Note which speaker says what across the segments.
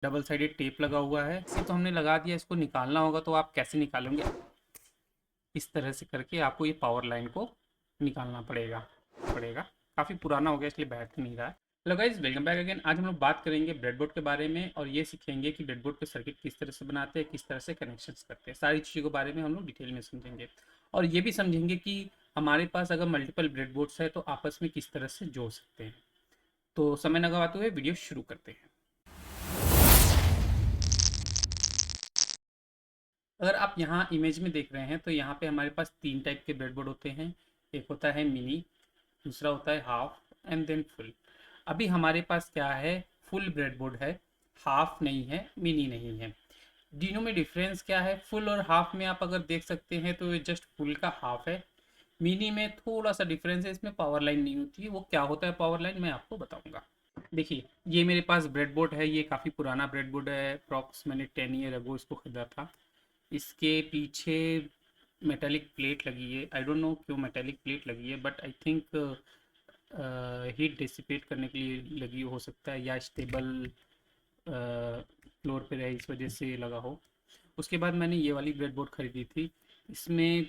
Speaker 1: Double sided tape लगा हुआ है, इसे तो हमने लगा दिया, इसको निकालना होगा तो आप कैसे निकालेंगे? इस तरह से करके आपको ये पावर लाइन को निकालना पड़ेगा। काफ़ी पुराना हो गया इसलिए बैठ नहीं रहा है। Hello guys, welcome back again. आज हम लोग बात करेंगे ब्रेडबोर्ड के बारे में और ये सीखेंगे कि ब्रेडबोर्ड के सर्किट किस तरह से बनाते हैं, किस तरह से कनेक्शंस करते हैं। सारी चीज़ों के बारे में हम लोग डिटेल में समझेंगे और ये भी समझेंगे कि हमारे पास अगर मल्टीपल ब्रेडबोर्ड्स है तो आपस में किस तरह से जोड़ सकते हैं। तो समय न गवाते हुए वीडियो शुरू करते हैं। अगर आप यहाँ इमेज में देख रहे हैं तो यहाँ पे हमारे पास तीन टाइप के ब्रेडबोर्ड होते हैं। एक होता है मिनी, दूसरा होता है हाफ एंड देन फुल। अभी हमारे पास क्या है, फुल ब्रेडबोर्ड है, हाफ नहीं है, मिनी नहीं है। तीनों में डिफरेंस क्या है? फुल और हाफ में आप अगर देख सकते हैं तो ये जस्ट फुल का हाफ है। मिनी में थोड़ा सा डिफरेंस है, इसमें पावर लाइन नहीं होती है। वो क्या होता है पावर लाइन, मैं आपको बताऊंगा। देखिए, ये मेरे पास ब्रेडबोर्ड है, ये काफ़ी पुराना ब्रेडबोर्ड है। अप्रॉक्स मैंने 10 ईयर अगो इसको खरीदा था। इसके पीछे मेटेलिक प्लेट लगी है। आई डोंट नो क्यों मेटेलिक प्लेट लगी है, but I think heat dissipate करने के लिए लगी हो सकता है, या स्टेबल फ्लोर पे रहे इस वजह से लगा हो। उसके बाद मैंने ये वाली ब्रेडबोर्ड ख़रीदी थी। इसमें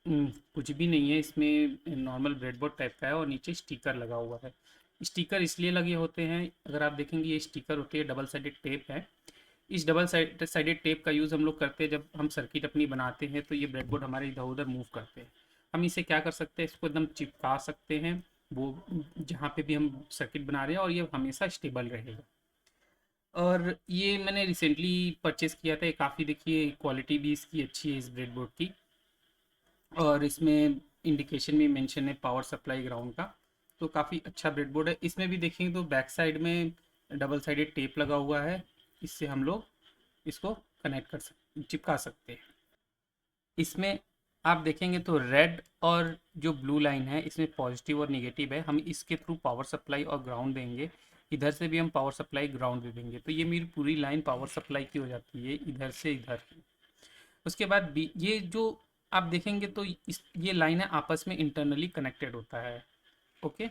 Speaker 1: कुछ भी नहीं है, इसमें नॉर्मल ब्रेडबोर्ड टाइप का है और नीचे स्टिकर लगा हुआ है। स्टिकर इसलिए लगे होते हैं, अगर आप देखेंगे ये स्टिकर होती है, डबल साइडेड टेप है। इस डबल साइडेड टेप का यूज़ हम लोग करते हैं जब हम सर्किट अपनी बनाते हैं, तो ये ब्रेडबोर्ड हमारे इधर उधर मूव करते हैं। हम इसे क्या कर सकते हैं, इसको एकदम चिपका सकते हैं वो जहाँ पे भी हम सर्किट बना रहे हैं, और ये हमेशा स्टेबल रहेगा। और ये मैंने रिसेंटली परचेज़ किया था। ये काफ़ी, देखिए क्वालिटी भी इसकी अच्छी है इस ब्रेडबोर्ड की। और इसमें इंडिकेशन भी मेंशन है पावर सप्लाई ग्राउंड का। तो काफ़ी अच्छा ब्रेडबोर्ड है। इसमें भी देखेंगे तो बैक साइड में डबल साइडेड टेप लगा हुआ है। इससे हम लोग इसको कनेक्ट कर सकते, चिपका सकते हैं। इसमें आप देखेंगे तो रेड और जो ब्लू लाइन है, इसमें पॉजिटिव और निगेटिव है। हम इसके थ्रू पावर सप्लाई और ग्राउंड देंगे। इधर से भी हम पावर सप्लाई ग्राउंड दे देंगे, तो ये मेरी पूरी लाइन पावर सप्लाई की हो जाती है, इधर से इधर की। उसके बाद भी ये जो आप देखेंगे तो इस ये लाइन है आपस में इंटरनली कनेक्टेड होता है। ओके,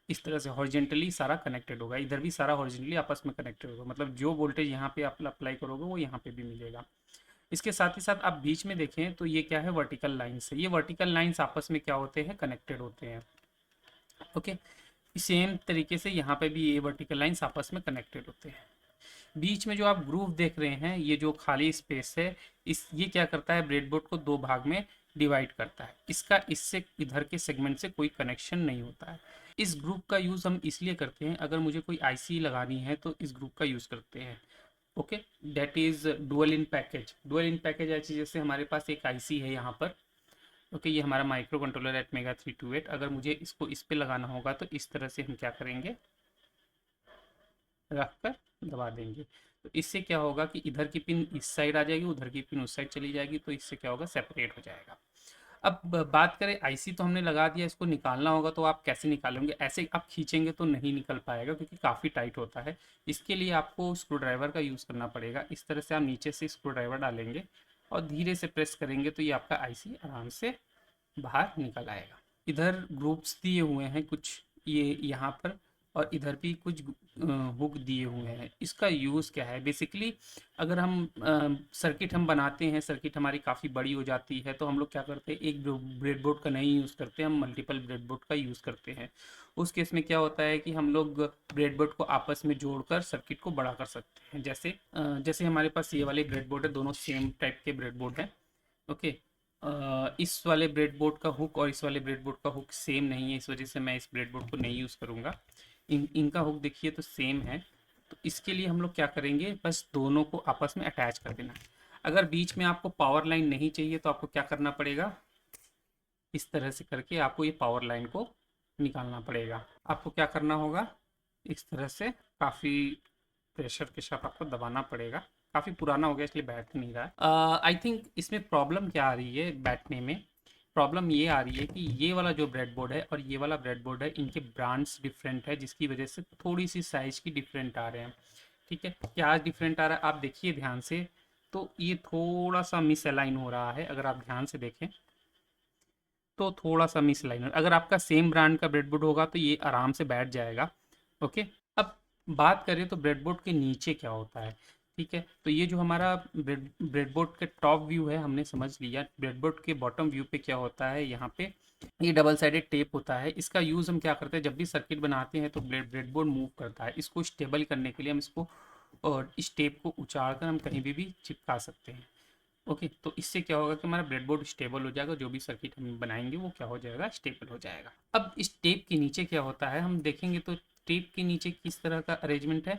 Speaker 1: इस तरह से हॉरिजेंटली सारा कनेक्टेड होगा, इधर भी सारा हॉरिजेंटली आपस में कनेक्टेड होगा। मतलब जो वोल्टेज यहाँ पे आप अप्लाई करोगे वो यहाँ पे भी मिलेगा। इसके साथ ही साथ आप बीच में देखें तो ये क्या है, वर्टिकल लाइन्स है। ये वर्टिकल लाइन्स आपस में क्या होते हैं, कनेक्टेड होते हैं। ओके, सेम तरीके से यहाँ पे भी ये वर्टिकल लाइन्स आपस में कनेक्टेड होते हैं। बीच में जो आप ग्रूव देख रहे हैं, ये जो खाली स्पेस है, इस ये क्या करता है, ब्रेडबोर्ड को दो भाग में डिवाइड करता है। इसका इससे इधर के सेगमेंट से कोई कनेक्शन नहीं होता है। इस ग्रुप का यूज़ हम इसलिए करते हैं, अगर मुझे कोई आईसी लगानी है तो इस ग्रुप का यूज़ करते हैं। Okay, that is dual in package. Dual in package ऐसी, जैसे हमारे पास एक आईसी है यहाँ पर। ओके, ये हमारा माइक्रो कंट्रोलर एटमेगा 328। अगर मुझे इसको इस पर लगाना होगा तो इस तरह से हम क्या करेंगे, रख कर दबा देंगे। तो इससे क्या होगा कि इधर की पिन इस साइड आ जाएगी, उधर की पिन उस साइड चली जाएगी, तो इससे क्या होगा, सेपरेट हो जाएगा। अब बात करें, आईसी तो हमने लगा दिया, इसको निकालना होगा तो आप कैसे निकालेंगे? ऐसे आप खींचेंगे तो नहीं निकल पाएगा, क्योंकि काफ़ी टाइट होता है। इसके लिए आपको स्क्रू ड्राइवर का यूज़ करना पड़ेगा। इस तरह से आप नीचे से स्क्रू ड्राइवर डालेंगे और धीरे से प्रेस करेंगे तो ये आपका आईसी आराम से बाहर निकल आएगा। इधर ग्रुप्स दिए हुए हैं कुछ, ये यहाँ पर, और इधर भी कुछ हुक दिए हुए हैं। इसका यूज़ क्या है बेसिकली, अगर हम सर्किट हम बनाते हैं, सर्किट हमारी काफ़ी बड़ी हो जाती है, तो हम लोग क्या करते हैं, एक ब्रेडबोर्ड का नहीं यूज़ करते, हम मल्टीपल ब्रेडबोर्ड का यूज़ करते हैं। उस केस में क्या होता है कि हम लोग ब्रेडबोर्ड को आपस में जोड़कर सर्किट को बड़ा कर सकते हैं। जैसे हमारे पास ये वाले ब्रेडबोर्ड है, दोनों सेम टाइप के ब्रेडबोर्ड हैं। ओके, इस वाले ब्रेडबोर्ड का हुक और इस वाले ब्रेडबोर्ड का हुक सेम नहीं है, इस वजह से मैं इस ब्रेडबोर्ड को नहीं यूज़ करूँगा। इनका हुक देखिए तो सेम है। तो इसके लिए हम लोग क्या करेंगे, बस दोनों को आपस में अटैच कर देना। अगर बीच में आपको पावर लाइन नहीं चाहिए तो आपको क्या करना पड़ेगा, इस तरह से करके आपको ये पावर लाइन को निकालना पड़ेगा। आपको क्या करना होगा, इस तरह से काफ़ी प्रेशर के साथ आपको दबाना पड़ेगा। काफ़ी पुराना हो गया इसलिए बैठ नहीं रहा है। आई थिंक इसमें प्रॉब्लम क्या आ रही है बैठने में, प्रॉब्लम ये आ रही है कि ये वाला जो ब्रेडबोर्ड है और ये वाला ब्रेडबोर्ड है, इनके ब्रांड्स डिफरेंट है, जिसकी वजह से थोड़ी सी साइज़ की डिफरेंट आ रहे हैं। ठीक है, क्या डिफरेंट आ रहा है आप देखिए ध्यान से। तो ये थोड़ा सा मिस अलाइन हो रहा है, अगर आप ध्यान से देखें तो थोड़ा सा मिस अलाइन। अगर आपका सेम ब्रांड का ब्रेडबोर्ड होगा तो ये आराम से बैठ जाएगा। ओके, अब बात करें तो ब्रेडबोर्ड के नीचे क्या होता है, ठीक है। तो ये जो हमारा ब्रेडबोर्ड के टॉप व्यू है हमने समझ लिया। ब्रेडबोर्ड के बॉटम व्यू पे क्या होता है, यहाँ पे ये डबल साइडेड टेप होता है। इसका यूज़ हम क्या करते हैं, जब भी सर्किट बनाते हैं तो ब्रेडबोर्ड मूव करता है, इसको स्टेबल करने के लिए हम इसको और इस टेप को उचाड़ कर हम कहीं भी चिपका सकते हैं। ओके, तो इससे क्या होगा कि हमारा ब्रेडबोर्ड स्टेबल हो जाएगा, जो भी सर्किट हम बनाएंगे वो क्या हो जाएगा, स्टेबल हो जाएगा। अब इस टेप के नीचे क्या होता है हम देखेंगे, तो टेप के नीचे किस तरह का अरेंजमेंट है।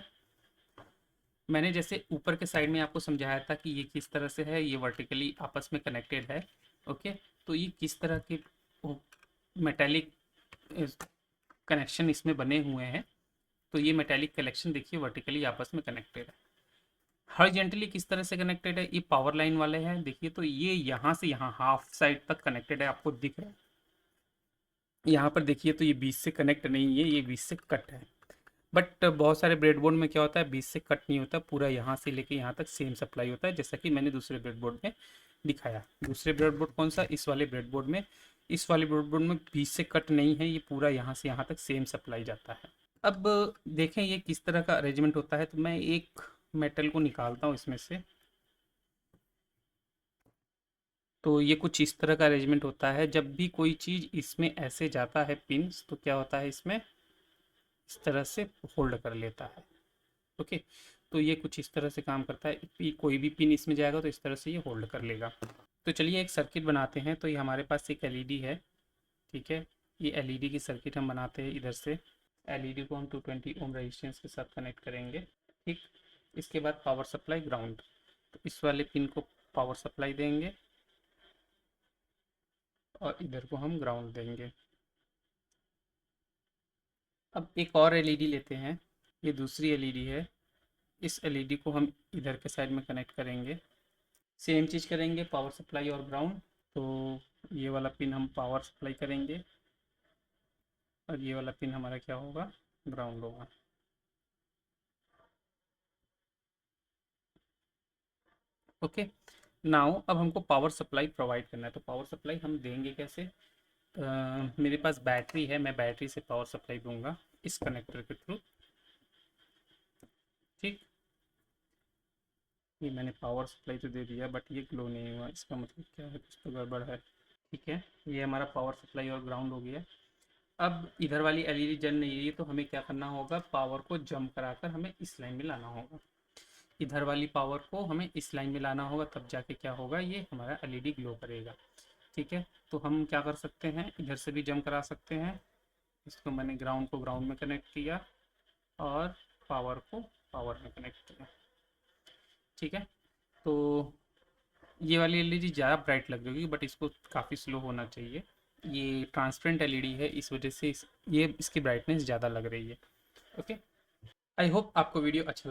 Speaker 1: मैंने जैसे ऊपर के साइड में आपको समझाया था कि ये किस तरह से है, ये वर्टिकली आपस में कनेक्टेड है। ओके, तो ये किस तरह के मेटेलिक कनेक्शन इसमें बने हुए हैं। तो ये मेटेलिक कलेक्शन देखिए वर्टिकली आपस में कनेक्टेड है। हॉरिजेंटली किस तरह से कनेक्टेड है, ये पावर लाइन वाले हैं देखिए, तो ये यहाँ से यहाँ हाफ साइड तक कनेक्टेड है, आपको दिख रहा है। यहाँ पर देखिए तो ये बीच से कनेक्ट नहीं है, ये बीच से कट है। बट बहुत सारे ब्रेडबोर्ड में क्या होता है, बीच से कट नहीं होता, पूरा यहाँ से लेके यहाँ तक सेम सप्लाई होता है, जैसा कि मैंने दूसरे ब्रेडबोर्ड में दिखाया। दूसरे ब्रेडबोर्ड कौन सा, इस वाले ब्रेडबोर्ड में। इस वाले ब्रेडबोर्ड में बीच से कट नहीं है, ये पूरा यहाँ से यहाँ तक सेम सप्लाई जाता है। अब देखें ये किस तरह का अरेंजमेंट होता है, तो मैं एक मेटल को निकालता हूँ इसमें से। तो ये कुछ इस तरह का अरेंजमेंट होता है, जब भी कोई चीज़ इसमें ऐसे जाता है पिंस, तो क्या होता है इसमें इस तरह से होल्ड कर लेता है। ओके, तो ये कुछ इस तरह से काम करता है, कोई भी पिन इसमें जाएगा तो इस तरह से ये होल्ड कर लेगा। तो चलिए एक सर्किट बनाते हैं। तो ये हमारे पास एक एलईडी है, ठीक है। ये एलईडी की सर्किट हम बनाते हैं। इधर से एलईडी को हम 220 ओम रेजिस्टेंस के साथ कनेक्ट करेंगे, ठीक। इसके बाद पावर सप्लाई ग्राउंड, तो इस वाले पिन को पावर सप्लाई देंगे और इधर को हम ग्राउंड देंगे। अब एक और एलईडी लेते हैं, ये दूसरी एलईडी है। इस एलईडी को हम इधर के साइड में कनेक्ट करेंगे, सेम चीज़ करेंगे, पावर सप्लाई और ग्राउंड। तो ये वाला पिन हम पावर सप्लाई करेंगे और ये वाला पिन हमारा क्या होगा, ग्राउंड होगा। ओके, नाउ अब हमको पावर सप्लाई प्रोवाइड करना है। तो पावर सप्लाई हम देंगे कैसे, मेरे पास बैटरी है, मैं बैटरी से पावर सप्लाई दूंगा इस कनेक्टर के थ्रू, ठीक। ये मैंने पावर सप्लाई तो दे दिया, बट ये ग्लो नहीं हुआ, इसका मतलब क्या है, कुछ तो गड़बड़ है। ठीक है, ये हमारा पावर सप्लाई और ग्राउंड हो गया। अब इधर वाली एलईडी जल नहीं रही है, तो हमें क्या करना होगा, पावर को जंप कराकर हमें इस लाइन में लाना होगा। इधर वाली पावर को हमें इस लाइन में लाना होगा, तब जाके क्या होगा, ये हमारा एलईडी ग्लो करेगा। ठीक है, तो हम क्या कर सकते हैं, इधर से भी जंप करा सकते हैं। इसको मैंने ग्राउंड को ग्राउंड में कनेक्ट किया और पावर को पावर में कनेक्ट किया। ठीक है, तो ये वाली एलईडी ज़्यादा ब्राइट लग रही होगी, बट इसको काफ़ी स्लो होना चाहिए। ये ट्रांसपेरेंट एलईडी है, इस वजह से ये इसकी ब्राइटनेस ज़्यादा लग रही है। ओके, आई होप आपको वीडियो अच्छा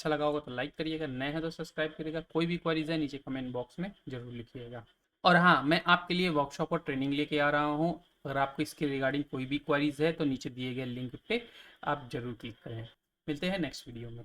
Speaker 1: लगा होगा तो लाइक करिएगा, नए हैं तो सब्सक्राइब करिएगा। कोई भी क्वेरीज है नीचे कमेंट बॉक्स में ज़रूर लिखिएगा। और हाँ, मैं आपके लिए वर्कशॉप और ट्रेनिंग लेके आ रहा हूँ। अगर आपको इसके रिगार्डिंग कोई भी क्वेरीज है तो नीचे दिए गए लिंक पे आप ज़रूर क्लिक करें। मिलते हैं नेक्स्ट वीडियो में।